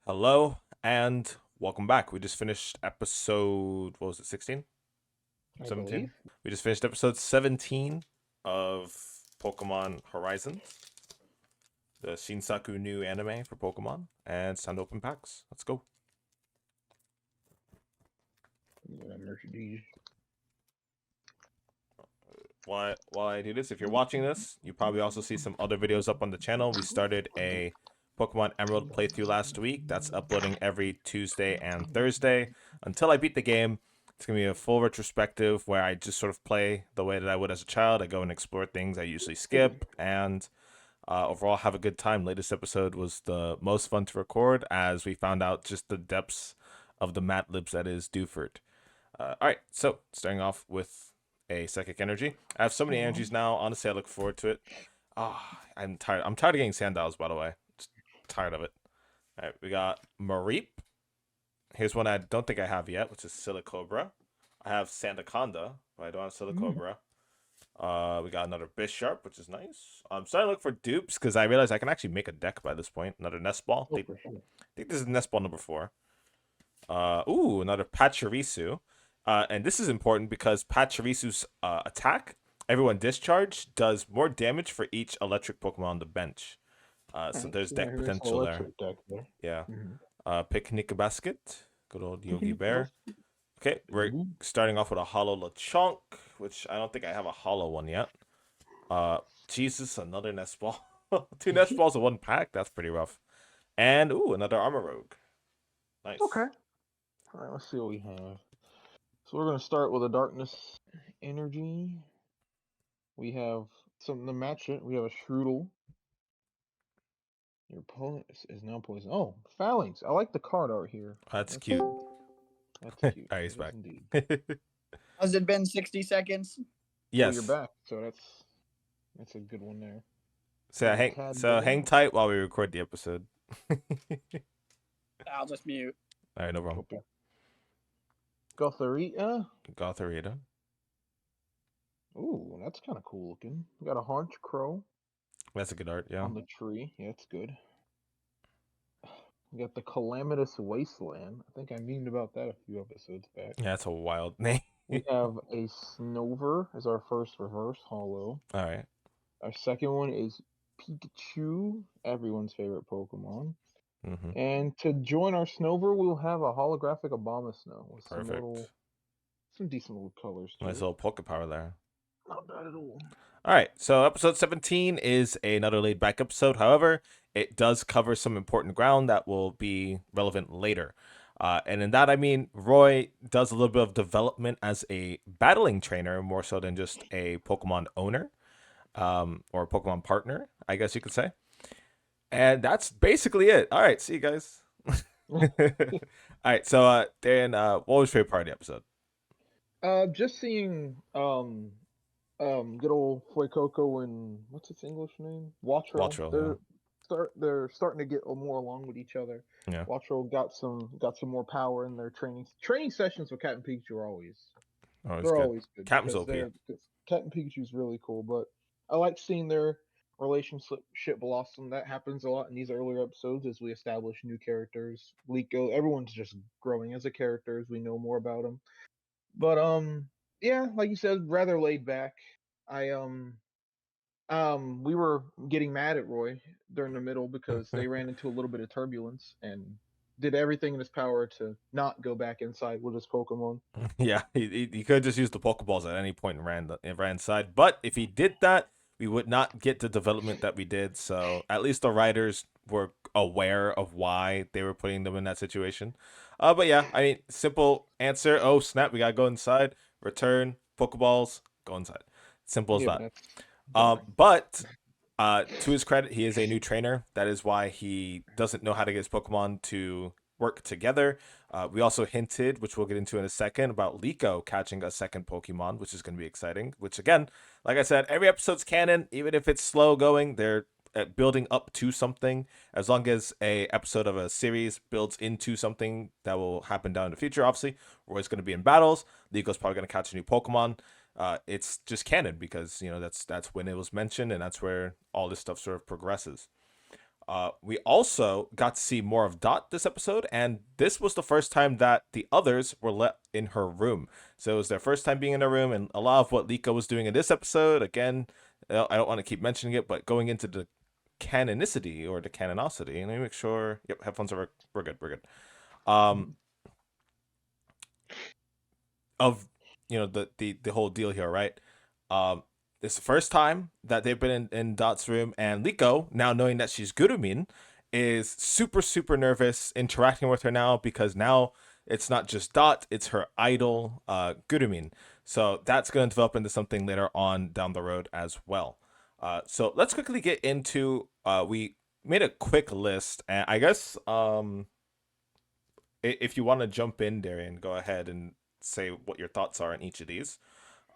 Hello and welcome back. We just finished episode, what was it, 16? I 17? believe. We just finished episode 17 of Pokemon Horizons, the Shinsaku new anime for Pokemon, and it's time to open packs. Let's go. Yeah, Mercedes. While I do this, if you're watching this, you probably also see some other videos up on the channel. We started a Pokemon Emerald playthrough last week. That's uploading every Tuesday and Thursday until I beat the game. It's gonna be a full retrospective where I just sort of play the way that I would as a child. I go and explore things I usually skip, and overall have a good time. Latest episode was the most fun to record as we found out just the depths of the Mad Libs that is Dewford. All right, so starting off with a psychic energy. I have so many energies now. Honestly, I look forward to it. I'm tired. I'm tired of getting Sandiles, by the way. Just tired of it. All right, we got Mareep. Here's one I don't think I have yet, which is Silicobra. I have Sandaconda, but I don't have Silicobra. We got another Bisharp, which is nice. I'm starting to look for dupes because I realize I can actually make a deck by this point. Another Nest Ball. Oh, I for sure. think this is Nest Ball number 4. Another Pachirisu. And this is important because Pachirisu's attack, everyone discharge, does more damage for each electric Pokemon on the bench. So Alright, there's so yeah, deck here's an potential there. electric deck there. Yeah. Mm-hmm. Picnic Basket. Good old Yogi Picnic Bear. basket. Okay, we're Ooh. starting off with a Hollow Lechonk, which I don't think I have a Hollow one yet. Uh, Jesus, another Nest Ball. Two Nest Balls in one pack. That's pretty rough. And another Armor Rogue. Okay. Nice. Alright, let's see what we have. So we're gonna start with a darkness energy. We have something to match it. We have a Shroodle. Your opponent is now poisoned. Oh, Phalanx. I like the card art here. That's That's cute. that's All cute. right, It he's is back. indeed. Has it been 60 seconds? Well, you're Yes. back, so that's a good one there. So We yeah, have a hang Cadball. tight while we record the episode. All I'll just mute. right, no problem. Okay. Gothorita. Gothorita. Ooh, that's kind of cool looking. We got a Haunch Crow That's a good art. Yeah. on the tree. Yeah, it's good. We got the Calamitous Wasteland. I think I memed about that a few episodes back. Yeah, that's a wild name. We have a Snover as our first reverse holo. All right. Our second one is Pikachu, everyone's favorite Pokemon. Mm-hmm. And to join our Snover, we'll have a holographic Abomasnow with Perfect. some decent little colors to Nice it. little Poke Power there. Not bad at all. All right. So episode 17 is another laid back episode. However, it does cover some important ground that will be relevant later. And in that, I mean, Roy does a little bit of development as a battling trainer more so than just a Pokemon owner, or a Pokemon partner, I guess you could say. And that's basically it. All right. See you guys. All right. So, Dan, what was your favorite part of the episode? Just seeing good old Fuecoco and what's its English name? Wattrell. Wattrell, yeah. They're starting to get more along with each other. Yeah. Wattrell got some more power in their training sessions with Cat and Pikachu are always Oh, it's they're good. always good Captain's because OP. Cat and Pikachu's really cool. But I like seeing their relationship blossom. That happens a lot in these earlier episodes as we establish new characters. Liko, everyone's just growing as a character as we know more about them. But yeah, like you said, rather laid back. I we were getting mad at Roy during the middle because they ran into a little bit of turbulence and did everything in his power to not go back inside with his Pokemon. Yeah, he could have just used the Pokeballs at any point and ran inside. But if he did that, we would not get the development that we did. So at least the writers were aware of why they were putting them in that situation. But yeah, I mean, simple answer. Oh snap, we gotta go inside. Return Pokeballs. Go inside. Simple as Yeah, that. that's boring. But to his credit, he is a new trainer. That is why he doesn't know how to get his Pokemon to work together. We also hinted, which we'll get into in a second, about Liko catching a second Pokemon, which is going to be exciting. Which, again, like I said, every episode's canon. Even if it's slow going, they're building up to something. As long as a episode of a series builds into something that will happen down in the future, obviously, Roy's going to be in battles. Liko's probably going to catch a new Pokemon. It's just canon because that's when it was mentioned and that's where all this stuff sort of progresses. We also got to see more of Dot this episode, and this was the first time that the others were let in her room. So it was their first time being in her room, and a lot of what Liko was doing in this episode, again, I don't want to keep mentioning it, but going into the canonicity or the canonicity. Let me make sure. Yep, headphones are. We're good. We're good. Of the whole deal here, right? It's the first time that they've been in Dot's room, and Liko, now knowing that she's Gurumin, is super, super nervous interacting with her now, because now it's not just Dot, it's her idol, Gurumin. So that's going to develop into something later on down the road as well. So let's quickly get into, we made a quick list, and I guess if you want to jump in, Darian, go ahead and say what your thoughts are on each of these.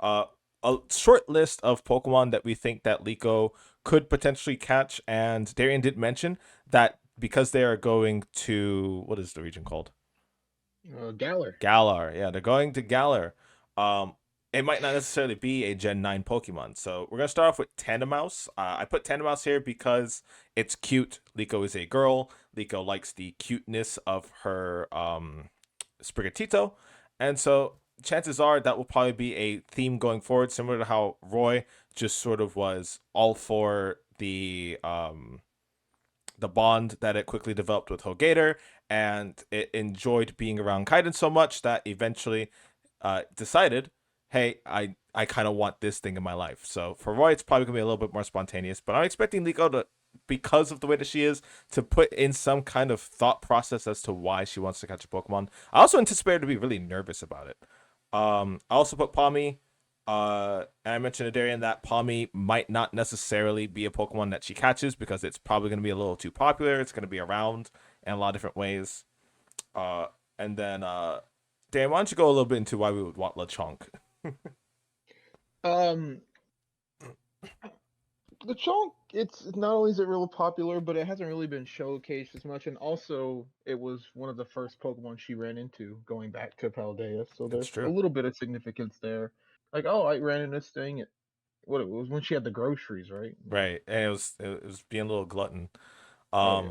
A short list of Pokemon that we think that Liko could potentially catch, and Darian did mention that because they are going to, what is the region called? Galar. Galar. Yeah, they're going to Galar. It might not necessarily be a Gen 9 Pokemon. So we're going to start off with Tandemaus. I put Tandemaus here because it's cute. Liko is a girl. Liko likes the cuteness of her Sprigatito. And so chances are that will probably be a theme going forward, similar to how Roy just sort of was all for the bond that it quickly developed with Hogator, and it enjoyed being around Kaiden so much that eventually decided, hey, I kind of want this thing in my life. So for Roy, it's probably gonna be a little bit more spontaneous, but I'm expecting Liko to, because of the way that she is, to put in some kind of thought process as to why she wants to catch a Pokemon. I also anticipate her to be really nervous about it. I also put Palmy. And I mentioned to Darian that Palmy might not necessarily be a Pokemon that she catches, because it's probably going to be a little too popular. It's going to be around in a lot of different ways. And then, Darian, why don't you go a little bit into why we would want Lechonk? The Chonk, it's not only is it real popular, but it hasn't really been showcased as much, and also it was one of the first Pokemon she ran into going back to Paldea, so That's there's a true. little bit of significance there. Like, oh, I ran into this thing. What it was when she had the groceries, right? Right, and it was being a little glutton. Oh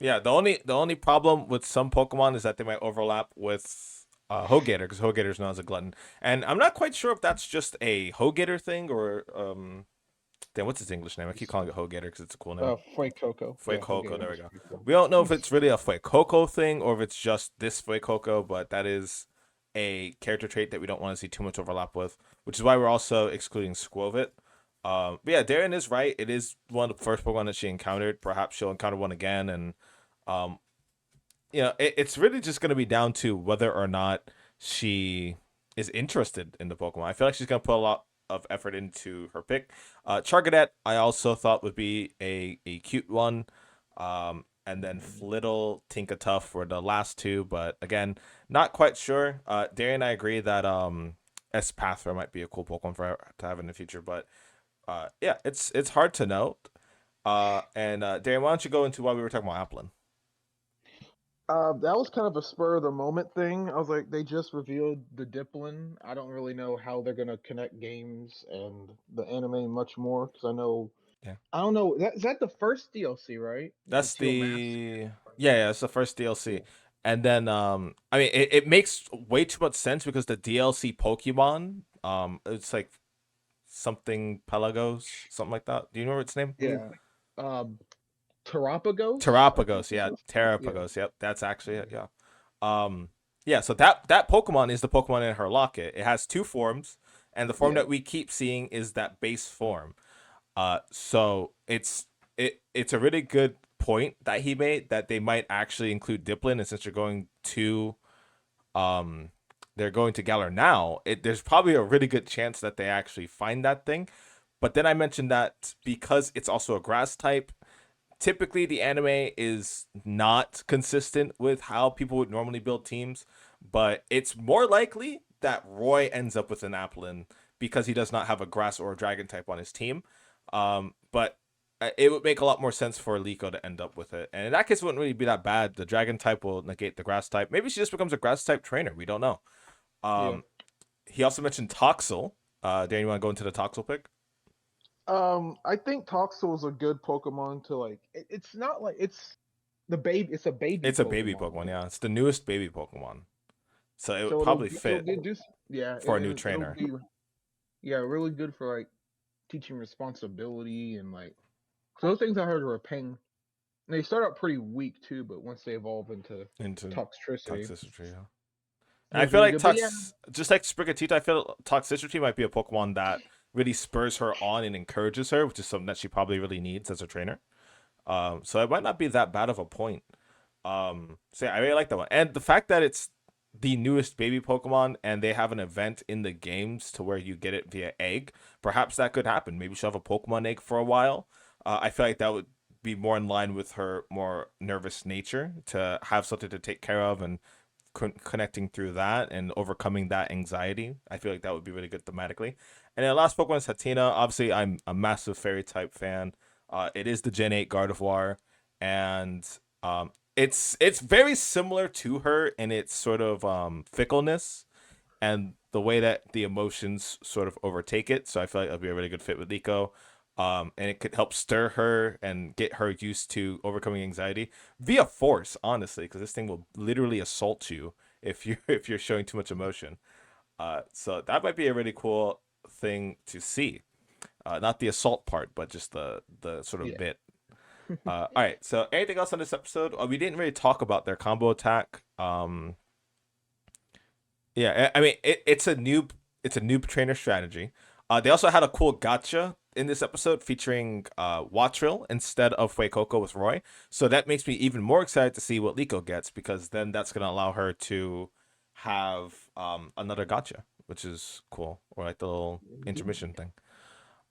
yeah. Yeah, the only problem with some Pokemon is that they might overlap with Hogator, because Hogator's known as a glutton, and I'm not quite sure if that's just a Hogator thing or damn, what's its English name? I keep calling it Hogator because it's a cool name. Fuecoco. Yeah, Fuecoco, there Hogator we is go. Fuecoco. We don't know if it's really a Fuecoco thing or if it's just this Fuecoco, but that is a character trait that we don't want to see too much overlap with, which is why we're also excluding Squovit. But yeah, Darren is right. It is one of the first Pokemon that she encountered. Perhaps she'll encounter one again, and um, it's really just going to be down to whether or not she is interested in the Pokemon. I feel like she's going to put a lot of effort into her pick. Charcadet, I also thought would be a cute one. And then Flittle, Tinkatuff were the last two, but again, not quite sure. Darian and I agree that Espathra might be a cool Pokemon for her to have in the future, but yeah, it's hard to know. And Darian, why don't you go into why we were talking about Applin? That was kind of a spur of the moment thing. I was like, they just revealed the Diplin. I don't really know how they're gonna connect games and the anime much more, because Yeah, I don't know. Is that the first DLC, right? The that's Teal Mask. yeah, it's the first DLC. And then I mean it makes way too much sense because the DLC Pokemon, it's like something Pelagos, something like that. Do you know its name? Yeah. Um, Terapagos, I think Terrapagos, it yeah, is. Yeah. Terrapagos. Yep, that's actually it. Yeah. Yeah. So that Pokemon is the Pokemon in her locket. It has two forms, and the form Yeah. that we keep seeing is that base form. So it's a really good point that he made that they might actually include Diplin, and since um they're going to Galar now, there's probably a really good chance that they actually find that thing. But then I mentioned that because it's also a grass type, typically the anime is not consistent with how people would normally build teams, but it's more likely that Roy ends up with an Applin because he does not have a grass or a dragon type on his team. But it would make a lot more sense for Liko to end up with it. And in that case, it wouldn't really be that bad. The dragon type will negate the grass type. Maybe she just becomes a grass type trainer. We don't know. Yeah. He also mentioned Toxel. Dan, you want to go into the Toxel pick? I think Toxel is a good Pokemon to like. It's not like it's the baby. It's a baby. It's a baby Pokemon. Pokemon, yeah. It's the newest baby Pokemon. So it would So probably it'll fit do yeah, for a new it'll trainer. be yeah really good for like teaching responsibility and like so those things I heard were a pain. They start out pretty weak too, but once they evolve into Into Toxtricity, Toxicity, yeah. it And I was feel really like good. But yeah, just like Sprigatito, I feel Toxicity might be a Pokemon that really spurs her on and encourages her, which is something that she probably really needs as a trainer. So it might not be that bad of a point. So yeah, I really like that one. And the fact that it's the newest baby Pokemon and they have an event in the games to where you get it via egg, perhaps that could happen. Maybe she'll have a Pokemon egg for a while. I feel like that would be more in line with her more nervous nature to have something to take care of and connecting through that and overcoming that anxiety. I feel like that would be really good thematically. And then the last Pokemon is Hatina. Obviously, I'm a massive fairy type fan. It is the Gen 8 Gardevoir, and it's very similar to her in its sort of fickleness and the way that the emotions sort of overtake it. So I feel like it'll be a really good fit with Liko. And it could help stir her and get her used to overcoming anxiety via force, honestly, because this thing will literally assault you if you if you're showing too much emotion. So that might be a really cool thing to see. Not the assault part, but just the sort of yeah. bit. All right. So anything else on this episode? We didn't really talk about their combo attack. Yeah, I mean it's a noob trainer strategy. They also had a cool gotcha in this episode featuring Watril instead of Fuecoco with Roy. So that makes me even more excited to see what Liko gets because then that's gonna allow her to have another gotcha, which is cool, or like the little intermission thing.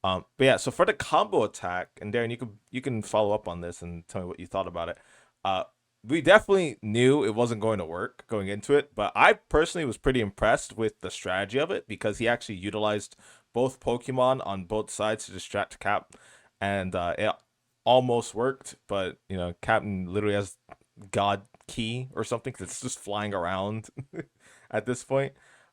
But yeah, so for the combo attack, and Darren, you can follow up on this and tell me what you thought about it. Uh, we definitely knew it wasn't going to work going into it, but I personally was pretty impressed with the strategy of it because he actually utilized both Pokemon on both sides to distract Cap, and it almost worked. But you know, Captain literally has God Key or something because it's just flying around at this point.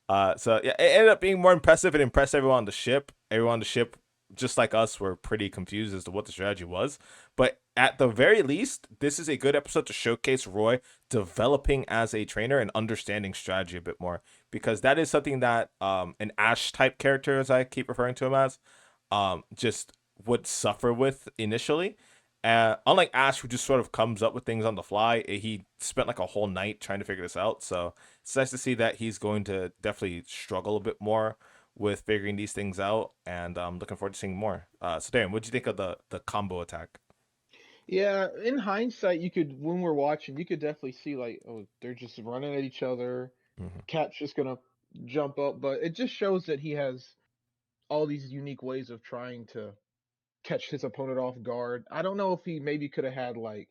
So yeah, it ended up being more impressive. It impressed everyone on the ship. Everyone on the ship, just like us, were pretty confused as to what the strategy was. But at the very least, this is a good episode to showcase Roy developing as a trainer and understanding strategy a bit more, because that is something that an Ash type character, as I keep referring to him as, just would suffer with initially. Unlike Ash, who just sort of comes up with things on the fly, he spent like a whole night trying to figure this out. So it's nice to see that he's going to definitely struggle a bit more with figuring these things out, and I'm looking forward to seeing more. So Darren, what do you think of the combo attack? Yeah, in hindsight, you could when we're watching, you could definitely see like, oh, they're just running at each other. Mm-hmm. Cat's just gonna jump up, but it just shows that he has all these unique ways of trying to catch his opponent off guard. I don't know if he maybe could have had like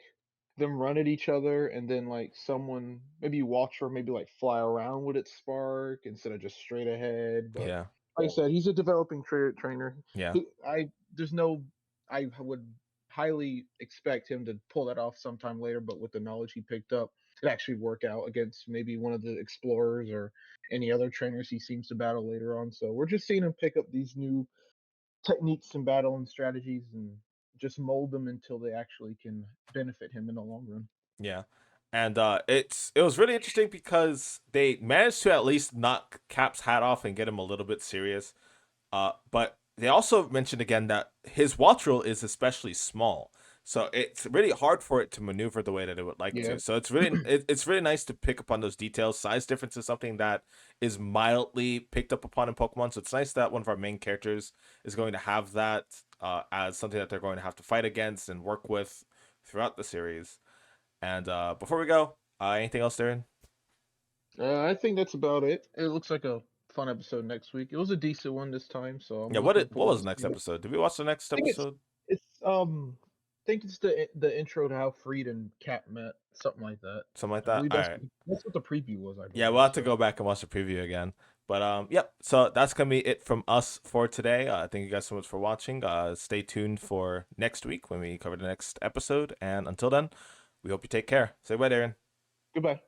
them run at each other and then like someone maybe watch her maybe like fly around with its spark instead of just straight ahead. But Yeah, like I said, he's a developing trainer. yeah, I there's no I would highly expect him to pull that off sometime later, but with the knowledge he picked up, it actually work out against maybe one of the explorers or any other trainers he seems to battle later on. So we're just seeing him pick up these new techniques and battle and strategies and just mold them until they actually can benefit him in the long run. yeah. And it was really interesting because they managed to at least knock Cap's hat off and get him a little bit serious. But they also mentioned again that his watch rule is especially small, so it's really hard for it to maneuver the way that it would like Yeah. to. So it's really nice to pick up on those details. Size difference is something that is mildly picked up upon in Pokemon, so it's nice that one of our main characters is going to have that as something that they're going to have to fight against and work with throughout the series. And before we go, anything else, Darren? I think that's about it. It looks like a fun episode next week. It was a decent one this time, so I'm Yeah, looking what forward was to the next seeing it. episode? Did we watch the next I think episode? I think it's the intro to how Freed and Cat met, something like that. Something like I that. believe All right. that's what the preview was. I Yeah, believe we'll have to so. go back and watch the preview again. But yep. So that's gonna be it from us for today. Thank you guys so much for watching. Stay tuned for next week when we cover the next episode. And until then, we hope you take care. Say bye, Darren. Goodbye.